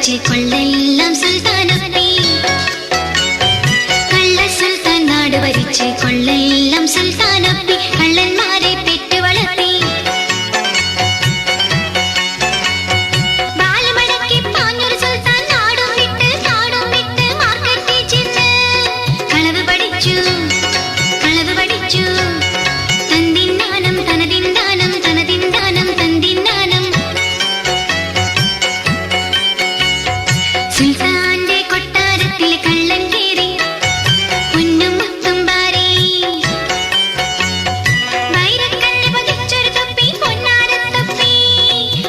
ഭരിച്ച് കൊള്ളെല്ലാം സുൽത്താനൊപ്പി. കള്ള സുൽത്താൻ നാട് ഭരിച്ച് കൊള്ളെല്ലാം സുൽത്താനൊപ്പി. കള്ളന്മാരെ പെറ്റു വളർത്തി. ബാലുമടക്കി പാഞ്ഞൊരു സുൽത്താൻ നാടും വിട്ട് കാടും വിട്ട് മാർക്കറ്റിൽ ചെന്ന് കളവ് പഠിച്ചു. തന്തിന്നാനം തനതിന്താനം തനതിന്താനം തന്തിന്നാനം. സുൽത്താന്റെ കൊട്ടാരത്തിൽ കള്ളൻ കേറി പൊന്നും മുത്തും വാരി. വൈരക്കല്ല് പതിച്ചൊരു തൊപ്പി പൊന്നാരത്തൊപ്പി.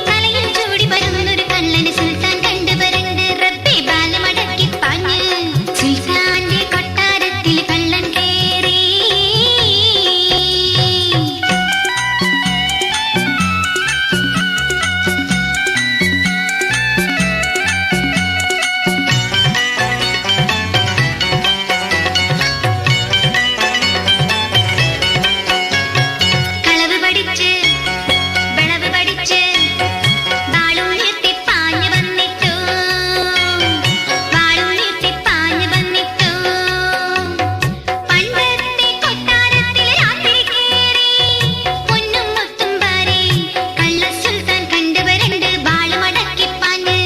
തലയിൽ ചൂടി വരുന്നൊരു കള്ളന് സുൽത്താൻ കണ്ടു വരണ്ട്. റബ്ബേ ബാലമടക്കി പാഞ്ഞ് സുൽത്താന്റെ കൊട്ടാരത്തിൽ കള്ളൻ കേറി. കളവ് പഠിച്ച് വിളവ് പഠിച്ച് വാളുയർത്തി പാഞ്ഞു വന്നിട്ടു. വാളുയർത്തി പാഞ്ഞു വന്നിട്ടു. പണ്ടത്തെ കൊട്ടാരത്തിൽ രാത്രി കേറി പൊന്നും മുത്തും വാരി. കള്ള സുൽത്താൻ കണ്ടുവരണ്ട് വാളുമടക്കി പാഞ്ഞ്.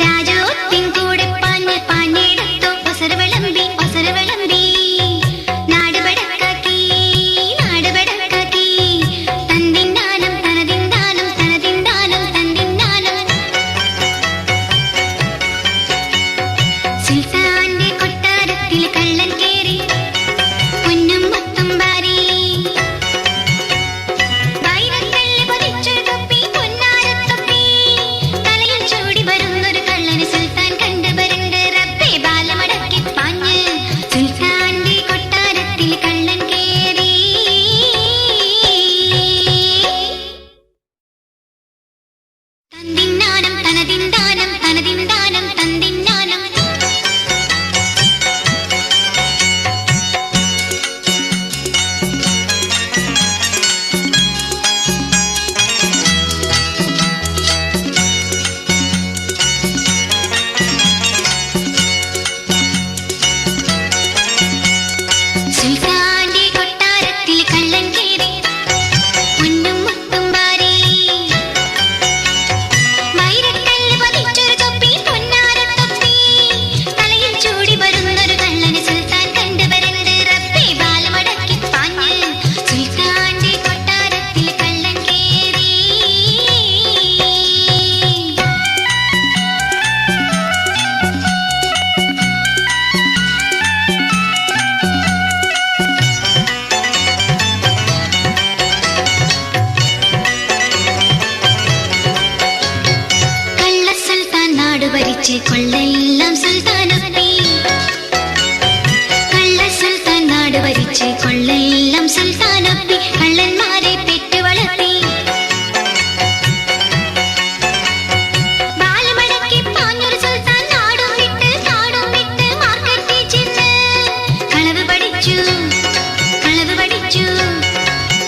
രാജോത്തിൻ കൂടെ പാഞ്ഞ് പാഞ്ഞെടുത്തു ഒസര വിളമ്പി. നാട് ബടക്കാക്കി തന്തിന്നാനം തനതിന്താനം തനതിന്താനം തന്തിന്നാനം. സുൽത്താന്റെ കൊട്ടാരത്തിൽ കള്ളൻ കേറി പൊന്നും മുത്തും വാരി. വൈരക്കല്ല് പതിച്ചൊരു തൊപ്പി പൊന്നാരത്തൊപ്പി. തലയിൽ ചൂടി വരുന്നൊരു കള്ളന് സുൽത്താൻ കണ്ടു വരണ്ട്. റബ്ബേ ബാലമടക്കി പാഞ്ഞ് സുൽത്താന്റെ കൊട്ടാരത്തിൽ കള്ളൻ കേറി. തന്തിന്നാനം തനതിന്താനം തനതിന്താനം തന്തിന്നാനം. സുൽത്താന്റെ കൊട്ടാരത്തിൽ കള്ളൻ കേറി പൊന്നും മുത്തും വാരി. വൈരക്കല്ല് പതിച്ചൊരു തൊപ്പി പൊന്നാരത്തൊപ്പി. തലയിൽ ചൂടി വരുന്നൊരു കള്ളന് സുൽത്താൻ കണ്ടു വരണ്ട്. റബ്ബേ ബാലമടക്കി പാഞ്ഞ് സുൽത്താന്റെ കൊട്ടാരത്തിൽ കള്ളൻ കേറി. കള്ള സുൽത്താൻ നാട് ഭരിച്ച് കൊള്ളെല്ലാം സുൽത്താനൊപ്പി. കള്ള സുൽത്താൻ നാട് ഭരിച്ച് കൊള്ളെല്ലാം സുൽത്താനൊപ്പി. കള്ളന്മാരെ പെറ്റു വളർത്തി. ബാലുമടക്കി പാഞ്ഞൊരു സുൽത്താൻ നാടും വിട്ട് കാടും വിട്ട് മാർക്കറ്റിൽ ചെന്ന് കളവ് പഠിച്ചു.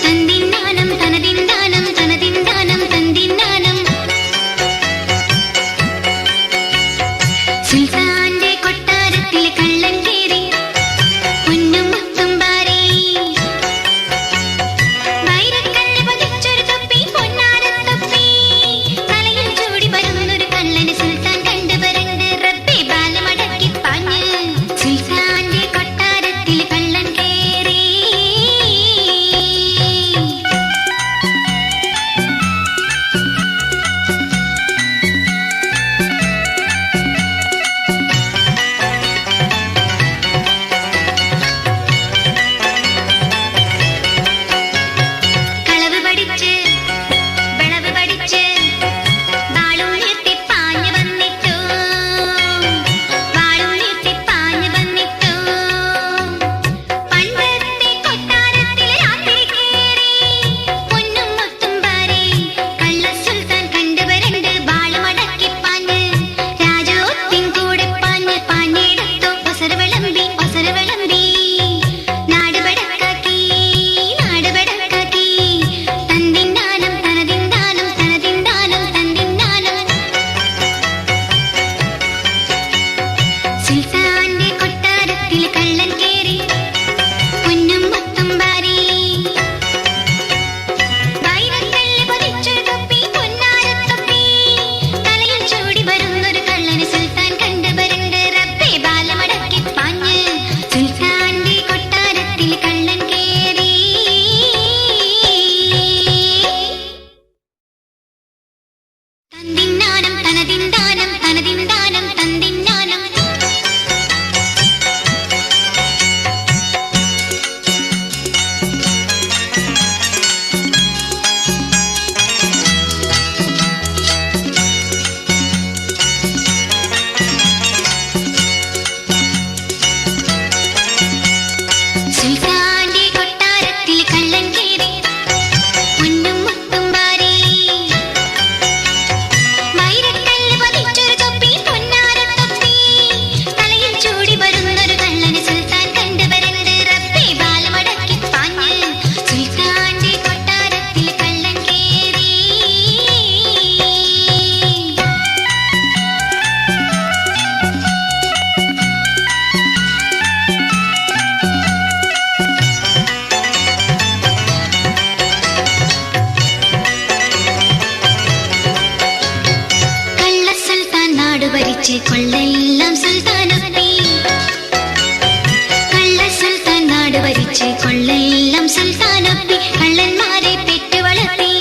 തന്തിന്നാനം തനതിന്താനം തനതിന്താനം തന്തിന്നാനം. തന്തിന്നാനം തനതിന്താനം തനതിന്താനം തന്തിന്നാനം സുൽത്താന്റെ കൊട്ടാരത്തിൽ കള്ളൻ കേറി പൊന്നും മുത്തും വാരി വൈരക്കല്ല് പതിച്ചൊരു തൊപ്പി പൊന്നാരത്തൊപ്പി തലയിൽ ചൂടി വരുന്നൊരു കള്ളന് സുൽത്താൻ കണ്ടുവരണ്ട് റബ്ബേ ബാലമടക്കി പാഞ്ഞ് സുൽത്താന്റെ കൊട്ടാരത്തിൽ കള്ളൻ കേറി കള്ള സുൽത്താൻ നാട് ഭരിച്ച് കൊള്ളയെല്ലാം സുൽത്താനൊപ്പി കള്ള സുൽത്താൻ നാട് ഭരിച്ച് കൊള്ളയെല്ലാം സുൽത്താനൊപ്പി കള്ളന്മാരെ പെറ്റു വളർത്തി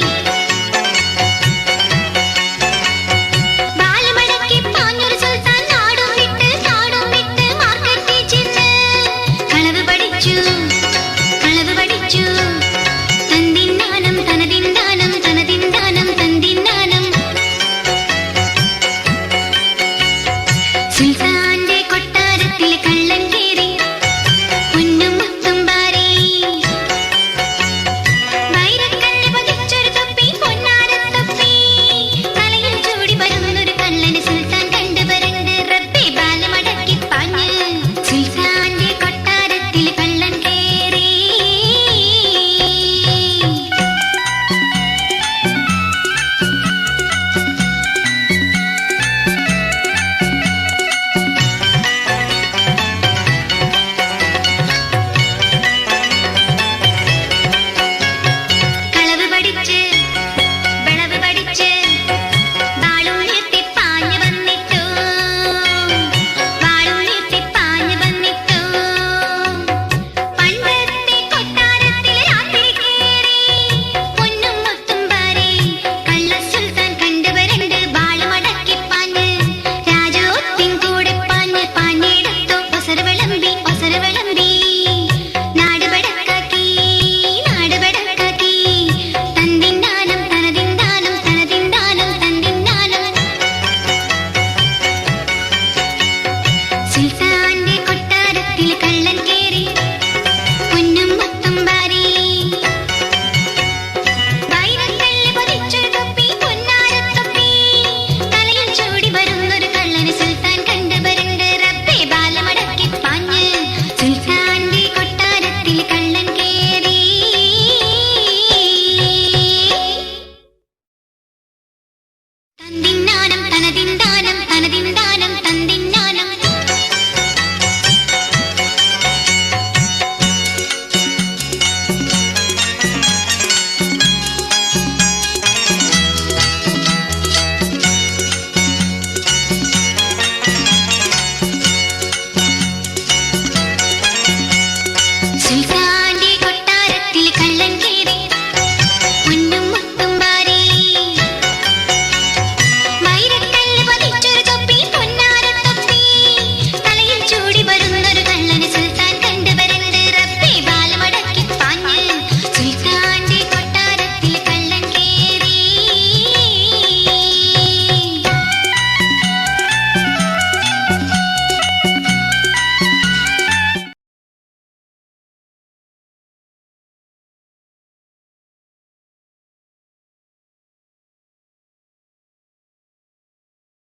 ബാലമടക്കി പാഞ്ഞൊരു സുൽത്താൻ നാടും വിട്ട് മാർക്കറ്റിൽ ചെന്ന് കളവ് പഠിച്ചു തന്തിന്നാനം തനതിന്താനം തനതിന്താനം തന്തിന്നാനം സുൽത്താന്റെ കൊട്ടാരത്തിൽ കള്ളൻ കേറി പൊന്നും മുത്തും വാരി വൈരക്കല്ല് പതിച്ചൊരു തൊപ്പി പൊന്നാരത്തൊപ്പി തലയിൽ ചൂടി വരുന്നൊരു കള്ളന് സുൽത്താൻ കണ്ടുവരണ്ട് റബ്ബേ ബാലമടക്കി പാഞ്ഞ് സുൽത്താന്റെ കൊട്ടാരത്തിൽ കള്ളൻ കേറി കളവ് പഠിച്ച് വിളവ് പഠിച്ച് വാളുയർത്തി പാഞ്ഞു വന്നിട്ടു പണ്ടത്തെ കൊട്ടാരത്തിൽ രാത്രി കേറി പൊന്നും മുത്തും വാരി കള്ള സുൽത്താൻ കണ്ടുവരണ്ട് ബാളുമടക്കി പാഞ്ഞ് രാജോത്തിൻ കൂടെ പാഞ്ഞെടുത്തു ഒസര വിളമ്പി നാട് ബടക്കാക്കി തന്തിന്നാനം തനതിന്താനം തനതിന്താനം തന്തിന്നാനം സുൽത്താന്റെ കൊട്ടാരത്തിൽ കള്ളൻ കേറി പൊന്നും മുത്തും വാരി വൈരക്കല്ല് പതിച്ചൊരു തൊപ്പി പൊന്നാരത്തൊപ്പി തലയിൽ ചൂടി വരുന്നൊരു കള്ളന് സുൽത്താൻ കണ്ടുവരണ്ട് റബ്ബേ ബാലമടക്കി പാഞ്ഞ് സുൽത്താന്റെ കൊട്ടാരത്തിൽ കള്ളൻ കേറി തന്തിന്നാനം